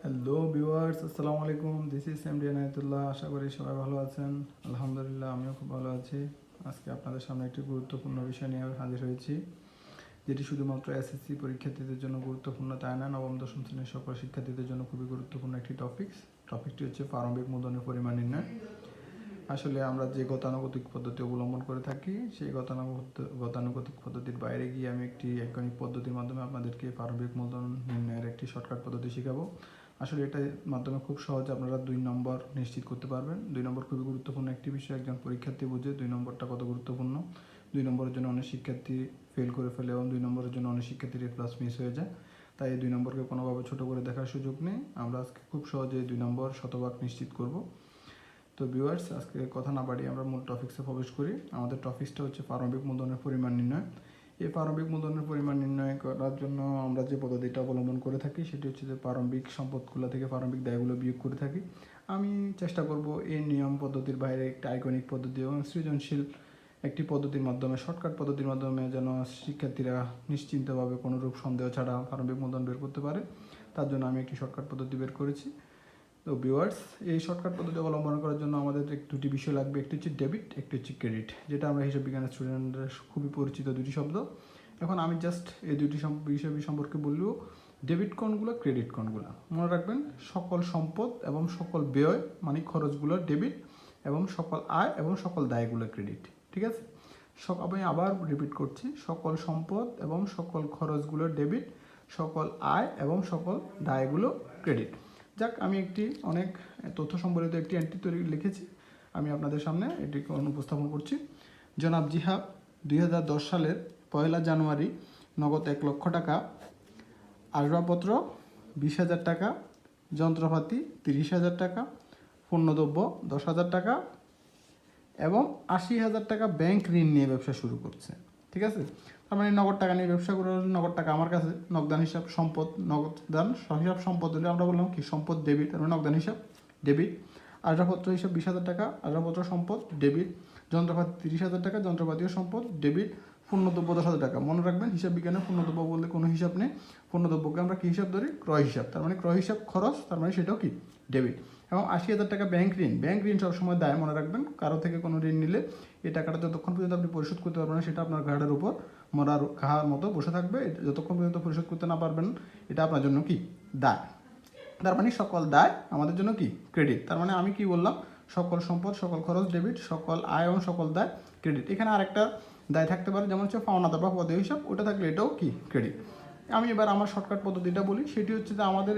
Hello viewers, আসসালামু আলাইকুম। This is MD Enayetullah. আশা করি সবাই ভালো আছেন। আলহামদুলিল্লাহ, আমিও খুব ভালো আছি। আজকে আপনাদের সামনে একটি গুরুত্বপূর্ণ বিষয় নিয়ে হাজির হয়েছি, যেটি শুধুমাত্র এসএসসি পরীক্ষার্থীদের জন্য গুরুত্বপূর্ণ তাই না, নবম দশম শ্রেণীর সকল শিক্ষার্থীদের জন্য খুবই গুরুত্বপূর্ণ একটি টপিকটি হচ্ছে প্রারম্ভিক মূলধনের পরিমাণ নির্ণয়। আসলে আমরা যে গতানুগতিক পদ্ধতি অবলম্বন করে থাকি, সেই গতানুগতিক পদ্ধতির বাইরে গিয়ে আমি একটি বৈজ্ঞানিক পদ্ধতির মাধ্যমে আপনাদেরকে প্রারম্ভিক মূলধন নির্ণয়ের একটি শর্টকাট পদ্ধতি শেখাবো। আসলে এটার মাধ্যমে খুব সহজে আপনারা 2 নম্বর নিশ্চিত করতে পারবেন। 2 নম্বর খুবই গুরুত্বপূর্ণ একটি বিষয়, একজন পরীক্ষার্থী বুঝে 2 নম্বরটা কত গুরুত্বপূর্ণ। 2 নম্বরের জন্য অনেক শিক্ষার্থী ফেল করে ফেলে এবং 2 নম্বরের জন্য অনেক শিক্ষার্থীর প্লাস মিস হয়ে যায়। তাই এই 2 নম্বরকে কোনোভাবে ছোট করে দেখার সুযোগ নেই। আমরা আজকে খুব সহজে 2 নম্বর শতভাগ নিশ্চিত করব। তো ভিউয়ার্স, আজকে কথা না বাড়িয়ে আমরা মূল টপিক্সে প্রবেশ করি। আমাদের টপিক্সটা হচ্ছে প্রারম্ভিক মূলধনের পরিমাণ নির্ণয়। এই প্রারম্ভিক মূলধনের পরিমাণ নির্ণয় করার জন্য আমরা যে পদ্ধতিটা অবলম্বন করে থাকি সেটি হচ্ছে যে প্রারম্ভিক সম্পদগুলো থেকে প্রারম্ভিক দায়গুলো বিয়োগ করে থাকি। আমি চেষ্টা করব এই নিয়ম পদ্ধতির বাইরে একটা আইকনিক পদ্ধতি এবং সৃজনশীল একটি পদ্ধতির মাধ্যমে, শর্টকাট পদ্ধতির মাধ্যমে যেন শিক্ষার্থীরা নিশ্চিন্তভাবে কোনোরূপ সন্দেহ ছাড়া প্রারম্ভিক মূলধন বের করতে পারে। তার জন্য আমি একটি শর্টকাট পদ্ধতি বের করেছি। তো ভিউয়ার্স, এই শর্টকাট পদ্ধতি অবলম্বন করার জন্য আমাদের দুটি বিষয় লাগবে, একটি হচ্ছে ডেবিট, একটি হচ্ছে ক্রেডিট, যেটা আমরা হিসাব বিজ্ঞানের স্টুডেন্টদের খুবই পরিচিত দুটি শব্দ। এখন আমি জাস্ট এই দুটি বিষয় সম্পর্কে বললেও, ডেবিট কোনগুলো, ক্রেডিট কোনগুলো মনে রাখবেন। সকল সম্পদ এবং সকল ব্যয় মানে খরচগুলো ডেবিট, এবং সকল আয় এবং সকল দায়গুলো ক্রেডিট। ঠিক আছে, আমি আবার রিপিট করছি, সকল সম্পদ এবং সকল খরচগুলো ডেবিট, সকল আয় এবং সকল দায়গুলো ক্রেডিট। যাক, আমি একটি অনেক তথ্য সম্বলিত একটি এন্ট্রি লিখেছি, আমি আপনাদের সামনে এটিকে উপস্থাপন করছি। জনাব জিহাব 2010 সালের 1 জানুয়ারি নগদ 1 লক্ষ টাকা, আসবাবপত্র 20,000 টাকা, যন্ত্রপাতি 30,000 টাকা, পণ্যদ্রব্য 10,000 টাকা এবং 80,000 টাকা ব্যাংক ঋণ নিয়ে ব্যবসা শুরু করছে। ঠিক আছে, তার মানে নগদ টাকা নিয়ে ব্যবসা করে, নগদ টাকা আমার কাছে, নগদান হিসাব সম্পদ, নগদান হিসাব সম্পদ হলে আমরা বললাম কি সম্পদ ডেবিট, তার মানে নগদান হিসাব ডেবিট। আসবাবপত্র হিসাব 20,000 টাকা, আসবাবপত্র সম্পদ ডেবিট। যন্ত্রপাতি 30,000 টাকা, যন্ত্রপাতিও সম্পদ ডেবিট। পণ্যদ্রব্য 10,000 টাকা। মনে রাখবেন, হিসাব বিজ্ঞানে পণ্যদ্রব্য বলতে কোনো হিসাব নেই। পণ্যদ্রব্যকে আমরা কী হিসাব ধরি? ক্রয় হিসাব। তার মানে ক্রয় হিসাব খরচ, তার মানে সেটাও কি ডেবিট। এবং 80,000 টাকা ব্যাংক ঋণ সবসময় দায়, মনে রাখবেন। কারো থেকে কোনো ঋণ নিলে এই টাকাটা যতক্ষণ পর্যন্ত আপনি পরিশোধ করতে পারবেন না, সেটা আপনার ঘাড়ের উপর মরার ঘাড় মতো বসে থাকবে। যতক্ষণ পর্যন্ত পরিশোধ করতে না পারবেন, এটা আপনার জন্য কি দায়। তার মানে সকল দায় আমাদের জন্য কি ক্রেডিট। তার মানে আমি কি বললাম? সকল সম্পদ, সকল খরচ ডেবিট, সকল আয় এবং সকল দায় ক্রেডিট। এখানে আরেকটা দায় থাকতে পারে, যেমন হচ্ছে পাওনাদার বা পদেয় হিসাব, ওটা থাকলে এটাও কি ক্রেডিট। আমি এবার আমার শর্টকাট পদ্ধতিটা বলি, সেটি হচ্ছে যে আমাদের